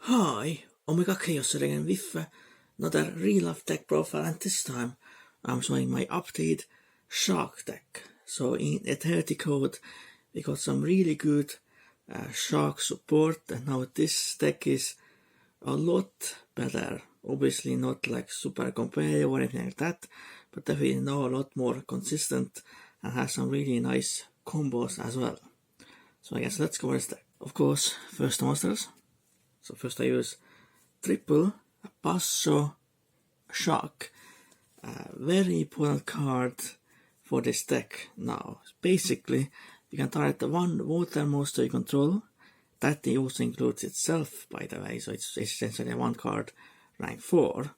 Hi, Omega Chaos here again with another real life deck profile, and this time I'm showing my updated Shark deck. So in Eternity Code we got some really good Shark support, and now this deck is a lot better. Obviously not like super competitive or anything like that, but definitely now a lot more consistent and has some really nice combos as well. So I guess let's go over this deck. Of course, first the monsters. So first I use triple Passo Shark. Very important card for this deck now. Basically, you can target the one water monster you control. That also includes itself, by the way, so it's essentially a one card rank 4.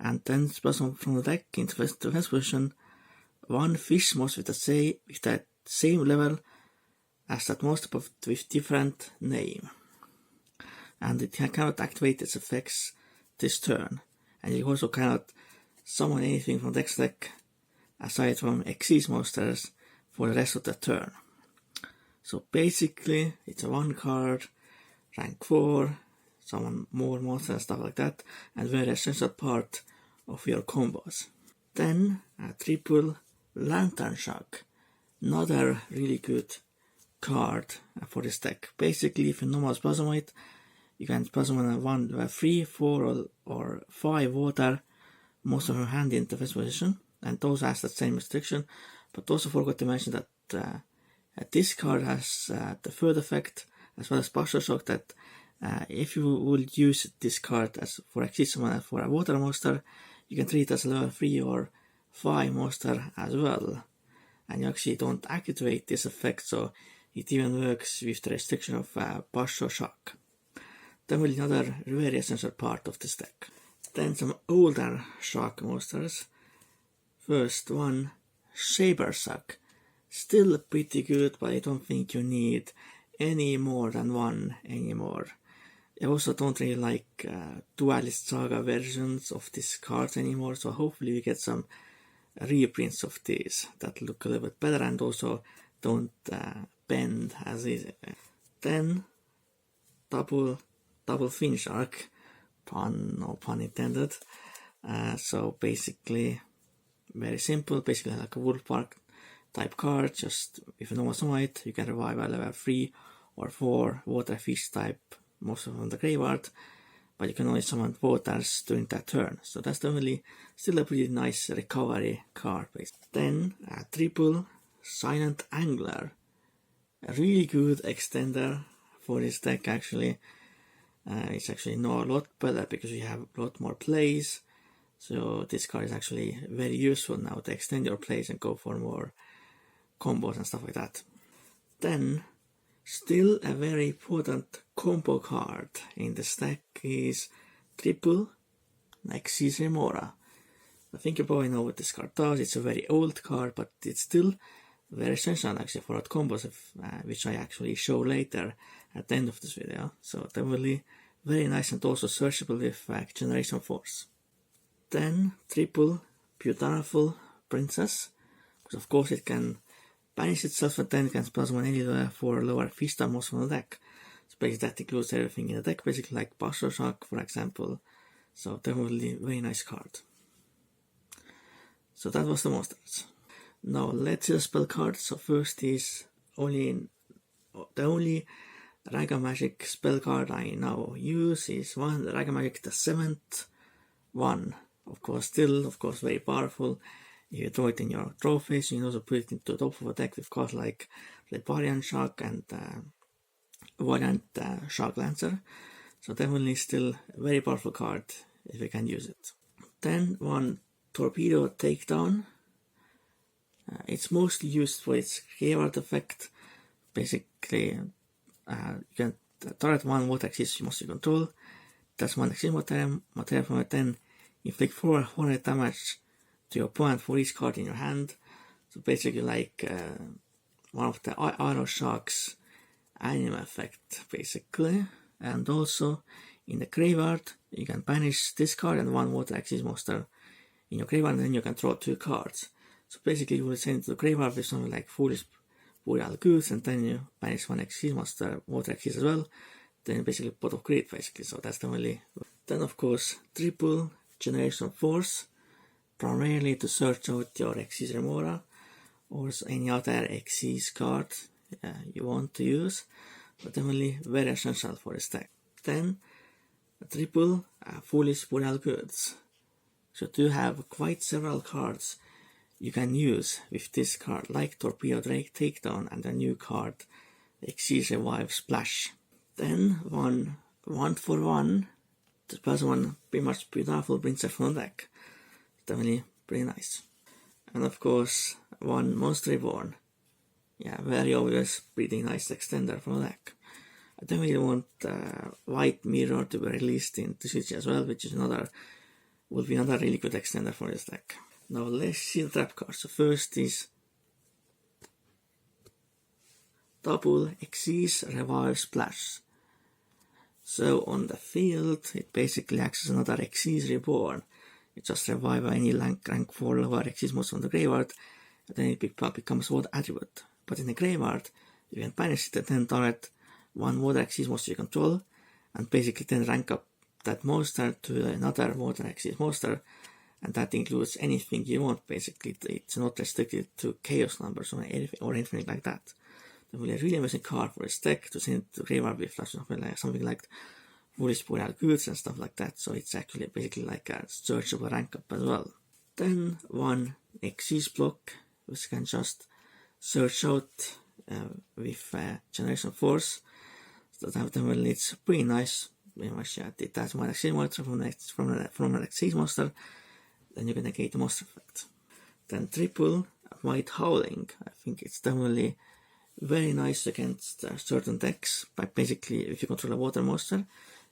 And then special from the deck into first position, one fish monster with that same level as that monster but with different name. And it cannot activate its effects this turn. And you also cannot summon anything from this deck aside from Xyz monsters for the rest of the turn. So basically, it's a one card, rank 4, summon more monsters and stuff like that, and very essential part of your combos. Then a triple Lantern Shark, another really good card for this deck. Basically, if you normal Spasmite, you can summon one 3, 4 or 5 water most of your hand into first position, and those has the same restriction. But also forgot to mention that this card has the third effect as well as partial shock, that if you would use this card as for Xyz summon for a water monster, you can treat it as a level 3 or 5 monster as well, and you actually don't activate this effect, so it even works with the restriction of partial shock. Then will another very essential part of this deck. Then some older Shark monsters. First one, Sabersuck. Still pretty good, but I don't think you need any more than one anymore. I also don't really like Duelist Saga versions of these cards anymore, so hopefully we get some reprints of these that look a little bit better and also don't bend as easy. Then double fin shark, no pun intended. So basically very simple, basically like a wolf park type card. Just if you normal summon you can revive a level 3 or 4 water fish type monster from the graveyard, but you can only summon waters during that turn, so that's definitely still a pretty nice recovery card. Then a triple Silent Angler, a really good extender for this deck actually. It's actually not a lot better because you have a lot more plays, so this card is actually very useful now to extend your plays and go for more combos and stuff like that. Then still a very important combo card in this deck is triple Xyz Remora. I think you probably know what this card does. It's a very old card, but it's still very essential actually for our combos, which I actually show later at the end of this video. So definitely very nice and also searchable with Generation Force. Then triple Beautiful Princess, because of course it can banish itself and then it can summon any level 4 lower fish type monster from the deck. So basically that includes everything in the deck, basically like Partial Shock for example. So definitely very nice card. So that was the monsters. Now let's see the spell cards. So first is the only Raga Magic spell card I now use is one Raga Magic, the 7th one. Of course, still very powerful. If you throw it in your trophies, you can also put it into the top of a deck with cards like Leparian Shark and Valiant Shark Lancer. So definitely still a very powerful card if you can use it. Then one Torpedo Takedown. It's mostly used for its graveyard effect. Basically, you can target one water Xyz monster you control. That's one Xyz material from it, then inflict 400 damage to your opponent for each card in your hand. So basically like one of the Iron Shark's anime effect basically. And also in the graveyard you can banish this card and one water Xyz monster in your graveyard, and then you can draw 2 cards. So basically you will send it to the graveyard with something like Foolish Boreal Goose, and then you banish one Xyz monster, water Xyz as well. then basically pot of greed basically, so that's definitely. Then of course triple generation force, primarily to search out your Xyz Remora or any other Xyz card you want to use, but definitely very essential for this deck. Then triple foolish burial goods. So to have quite several cards you can use with this card, like Torpedo Drake Takedown and a new card, Xyz Revive Splash. Then one for one, the plus one pretty much powerful brings it from the deck. Definitely pretty nice. And of course, one Monster Reborn. Yeah, very obvious, pretty nice extender from the deck. I definitely want White Mirror to be released in TCG as well, which is will be another really good extender for this deck. Now let's see the trap cards. So first is double Xyz Revive Splash. So on the field, it basically acts as another Xyz Reborn. It just revive any rank 4 lower Xyz monster from the graveyard, and then it becomes Water Attribute. But in the graveyard, you can banish it and then target one Water Xyz monster you control, and basically then rank up that monster to another Water Xyz monster, and that includes anything you want basically. It's not restricted to chaos numbers or anything like that. Definitely a really amazing card for this deck to send to graveyard with something like foolish burial goods and stuff like that, so it's actually basically like a searchable rank up as well. Then one Xyz block, which can just search out with Generation Force. So that definitely it's pretty nice. Pretty much, yeah, detach one Xyz monster from an Xyz monster, then you can negate the monster effect. Then triple White Howling. I think it's definitely very nice against certain decks. But basically, if you control a water monster,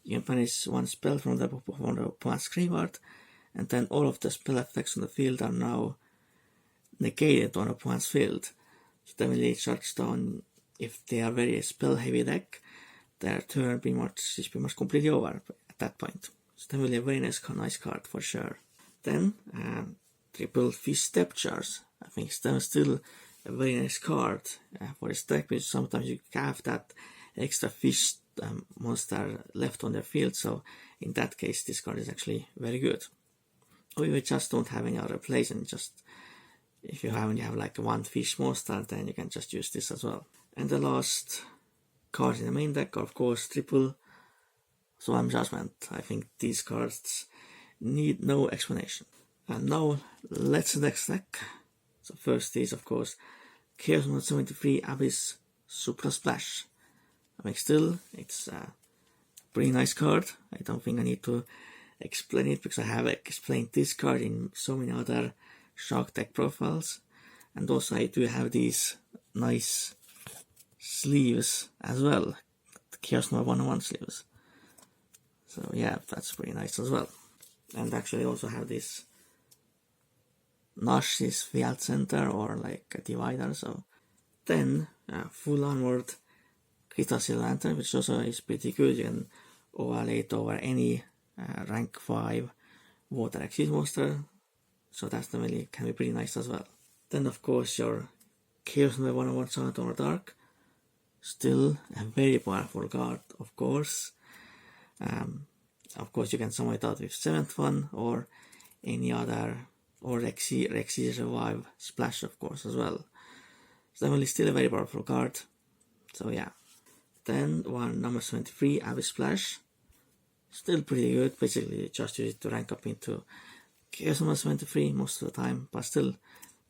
you can banish one spell from the opponent's graveyard, and then all of the spell effects on the field are now negated on opponent's field. So definitely shuts down, if they are very spell heavy deck, their turn is pretty much completely over at that point. It's definitely a very nice card for sure. Then triple Fish Step Charge. I think it's still a very nice card for this deck, because sometimes you have that extra fish monster left on their field, so in that case this card is actually very good. Or you just don't have any other place, and just if you have like one fish monster, then you can just use this as well. And the last card in the main deck are of course triple Solemn Judgment. I think these cards need no explanation. And now let's the next deck. So first is of course Chaos 173 Abyss Supra Splash. I mean, still it's a pretty nice card. I don't think I need to explain it, because I have explained this card in so many other Shark deck profiles. And also I do have these nice sleeves as well, the Chaos 101 sleeves. So yeah, that's pretty nice as well. And actually I also have this Narcissus Field Center, or like a divider. So then full armored Crystal Seal Lantern, which also is pretty good. You can overlay it over any rank 5 Water Xyz monster, so that's definitely can be pretty nice as well. Then of course your Chaos 101 Summon Honor Dark, still a very powerful card, of course. Of course you can summon it out with 7th one, or any other, or Xyz Revive Splash of course as well. So definitely still a very powerful card, so yeah. Then one number 73 Abyss Splash, still pretty good. Basically just use it to rank up into Chaos number 73 most of the time, but still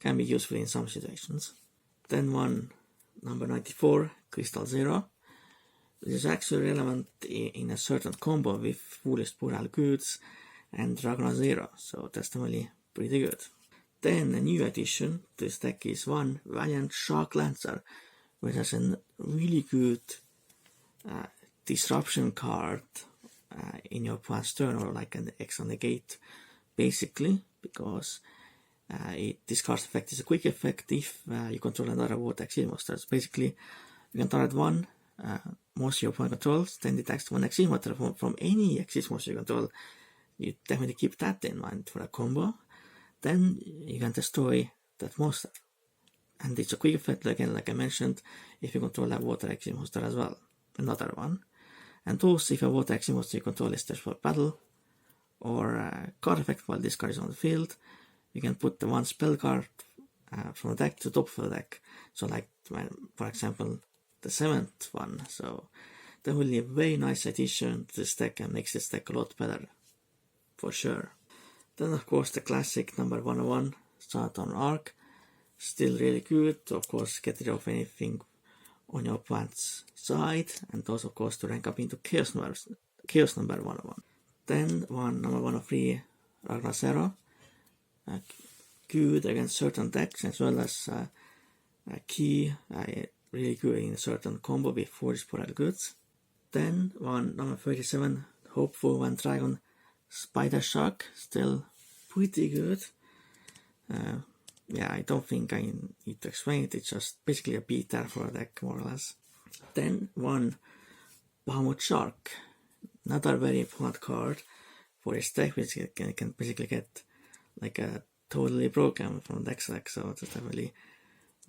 can be useful in some situations. Then one number 94 Crystal Zero, which is actually relevant in a certain combo with Foolish Burial Goods and Dragon Zero, so that's definitely pretty good. Then a new addition to this deck is one Valiant Shark Lancer, which has a really good disruption card in your opponent's turn, or like an extra negate basically, because this card's effect is a quick effect if you control another Water Xyz monster. So basically you can target one monster your opponent controls, then detach one Xyz monster from any Xyz monster you control. You definitely keep that in mind for a combo. Then you can destroy that monster, and it's a quick effect again, like I mentioned, if you control that Water Xyz monster as well, another one. And those, if a water X monster you control is there for battle, or card effect while this card is on the field, you can put the one spell card from the deck to top of the deck. So like, for example, the 7th one. So that will be a very nice addition to this deck and makes this deck a lot better, for sure. Then of course the classic number 101, Saturn Arc, still really good to of course get rid of anything on your opponent's side, and also of course to rank up into Chaos number 101. Then number 103, Ragnar Zero, good against certain decks as well as key, really good in a certain combo with 4 spoiled goods. Then number 37, Hopeful One Dragon Spider Shark, still pretty good. Yeah, I don't think I need to explain it, it's just basically a beater for a deck, more or less. Then one Bahamut Shark, another very important card for this deck, which you can basically get like a totally broken from the deck select, so it's definitely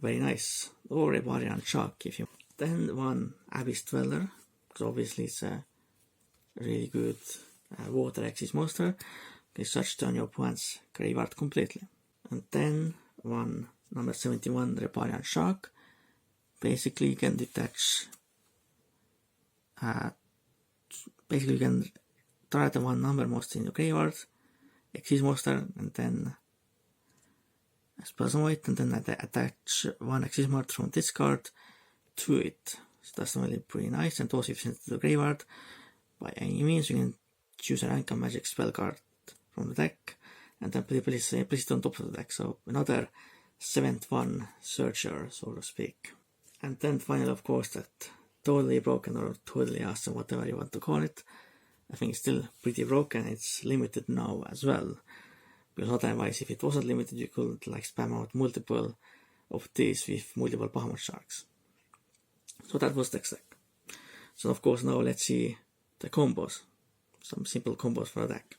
very nice. Or a variant Shark if you. Then one Abyss Dweller, because obviously it's a really good water Axis monster. You can search turn your opponent's graveyard completely. And then one number 71, Reparian Shark. Basically you can detach, basically you can target the one number monster in your graveyard, Axis monster, and then spell summon it, and then attach one Axis monster from this card to it. So that's really pretty nice. And also if you send it to the graveyard, by any means you can choose a rank and magic spell card from the deck and then place it on top of the deck. So another 7th one searcher, so to speak. And then finally, of course, that totally broken or totally awesome, whatever you want to call it. I think it's still pretty broken. It's limited now as well, because otherwise if it wasn't limited you could like spam out multiple of these with multiple Bahamut Sharks. So that was the deck. So of course now let's see the combos, some simple combos for the deck.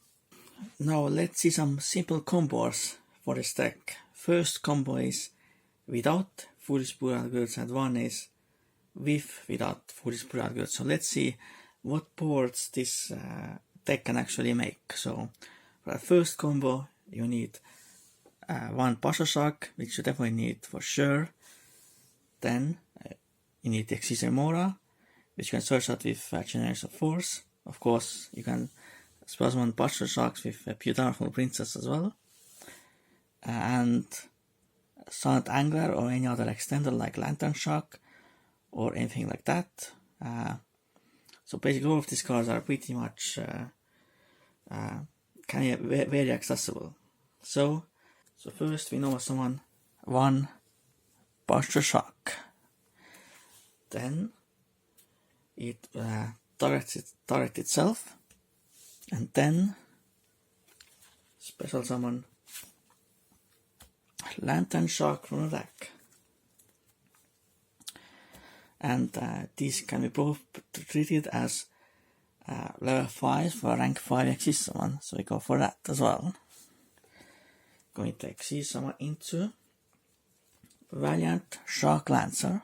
Now let's see some simple combos for this deck. First combo is without Foolish Burial Goods and one is without Foolish Burial Goods. So let's see what boards this deck can actually make. So for the first combo you need one Pasha Shark, which you definitely need for sure. Then you need the Exizemora, which you can search out with Generation of Force. Of course you can spell summon Pasha Sharks with Beautiful Princess as well. And Silent Angler or any other extender like Lantern Shark or anything like that. So basically all of these cards are pretty much very accessible. So first we know summon one Pasha Shark. Then it targets itself, and then special summon Lantern Shark from the deck. And these can be both treated as level 5 for rank 5 Exis summon, so we go for that as well. Going to Exis summon into Valiant Shark Lancer.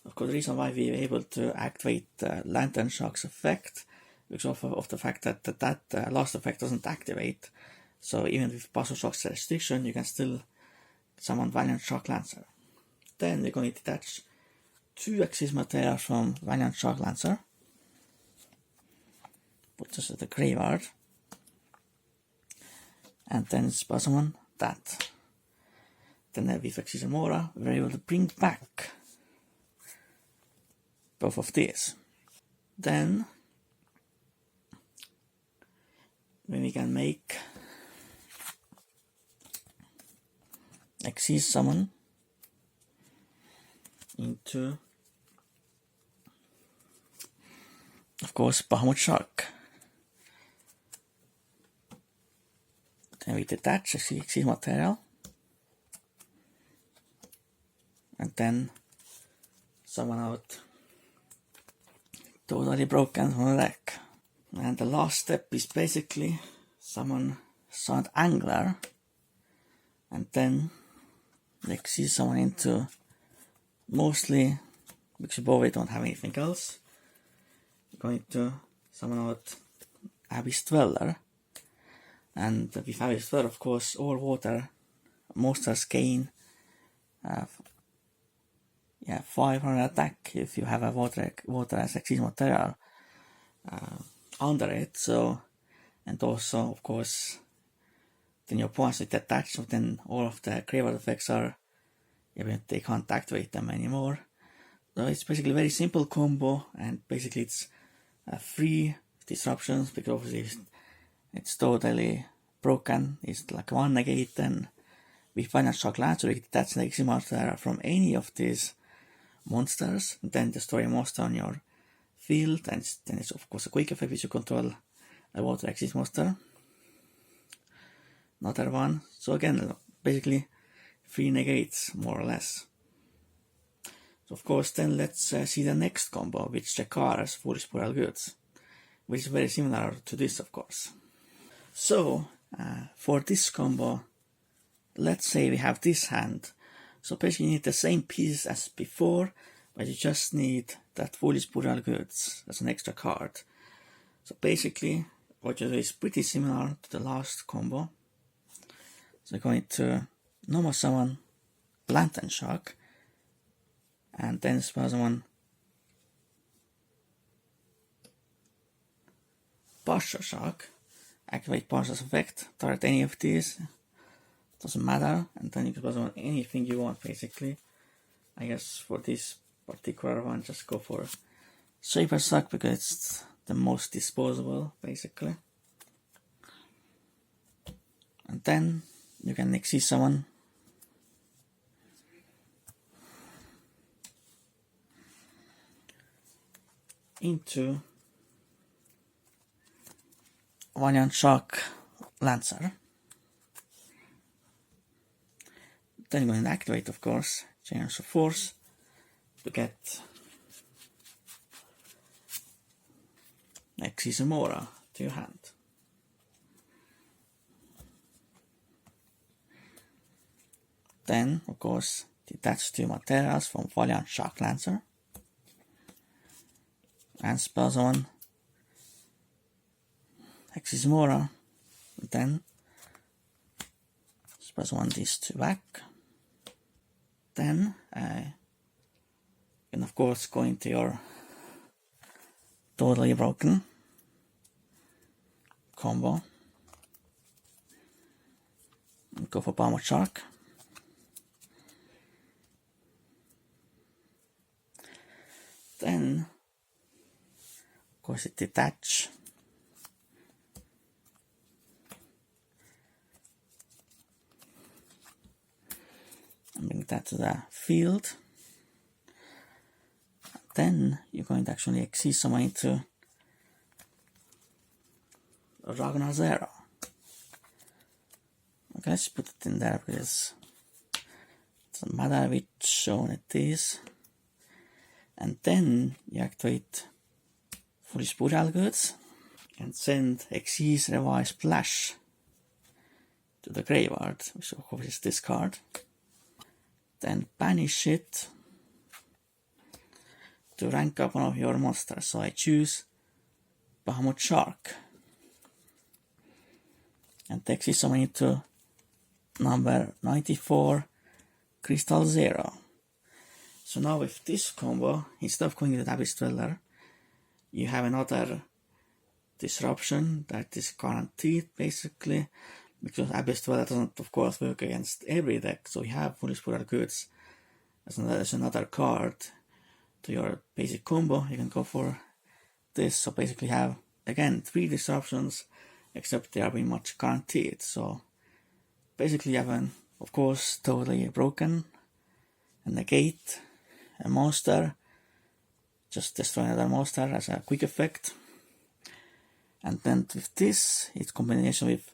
Of course, the reason why we were able to activate Lantern Shark's effect because of the fact that last effect doesn't activate. So even with Pasha Shark's restriction, you can still summon Valiant Shark Lancer. Then we're going to detach 2 Axis Materia from Valiant Shark Lancer. Put this at the graveyard. And then spell summon that. Then with Exizemora, we're able to bring back both of these. Then we can make Exis summon into, of course, Bahamut Shark. Then we detach Exis material and then summon out Totally Broken from the deck. And the last step is basically summon Silent Angler and then the Exis summon into mostly, because above we don't have anything else, going to summon out Abyss Dweller. And with Abyss Dweller, of course, all water monsters gain 500 attack if you have a water as exceed material under it. So, and also, of course, then your opponents with attached, so then all of the graveyard effects are, they can't activate them anymore. So it's basically a very simple combo, and basically it's 3 disruptions, because obviously it's totally broken. It's like 1 negate, and with Final Shock Lancer you can detach the exit monster from any of these monsters, and then destroy a monster on your field, and then it's of course a quick effect which you control a water exit monster. Another one. So again, basically 3 negates more or less. So of course then let's see the next combo, which requires Foolish Burial Goods, which is very similar to this, of course. So for this combo, let's say we have this hand. So basically you need the same pieces as before, but you just need that Foolish Burial Goods as an extra card. So basically what you do is pretty similar to the last combo. So you're going to normal summon Lantern Shock, and then spell summon Partial Shock, activate Partial's effect, target any of these, doesn't matter, and then you can spell summon anything you want basically. I guess for this particular one, just go for Shaper Shock because it's the most disposable basically. And then you can exceed summon into Valiant Shock Lancer. Then you're going to activate, of course, Change of Force to get Exizamora to your hand. Then, of course, detach 2 materials from Valiant Shock Lancer and spell summon Exizamora. Then spell summon these 2 back. Then you can of course go into your totally broken combo and go for Palmer Shark. Then of course it detach and bring that to the field. Then you're going to actually exceed someone into Ragnar Zero. Okay, let's put it in there because it doesn't matter which zone it is. And then you activate Foolish Burial Goods and send Exceed Revive Splash to the graveyard, which of course is this card. Then banish it to rank up one of your monsters. So I choose Bahamut Shark and exceed summon it to number 94 Crystal Zero. So now with this combo, instead of going with Abyss Dweller, you have another disruption that is guaranteed basically, because Abyss Dweller doesn't of course work against every deck, so you have Foolish Burial Goods as another card to your basic combo. You can go for this, so basically you have again 3 disruptions, except they are very much guaranteed. So basically you have an, of course, totally broken and negate a monster, just destroy another monster as a quick effect. And then with this, its combination with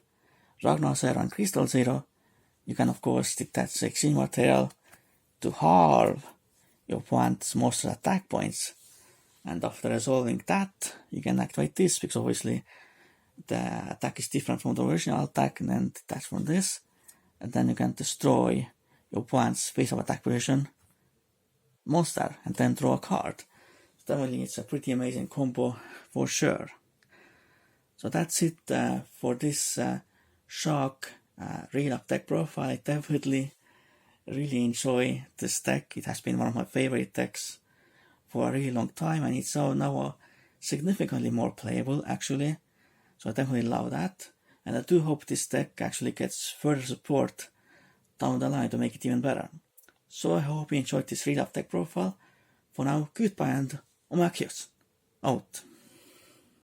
Ragnar Zero and Crystal Zero, you can of course detach Exceed material to halve your opponent's monster attack points. And after resolving that, you can activate this, because obviously the attack is different from the original attack, and then detach from this. And then you can destroy your opponent's face of attack position monster and then draw a card. definitely it's a pretty amazing combo for sure. So that's it for this Shark Real Life deck profile. I definitely really enjoy this deck. It has been one of my favorite decks for a really long time, and it's now significantly more playable actually. So I definitely love that, and I do hope this deck actually gets further support down the line to make it even better. So I hope you enjoyed this Real Life deck profile. For now, goodbye and Khaos out.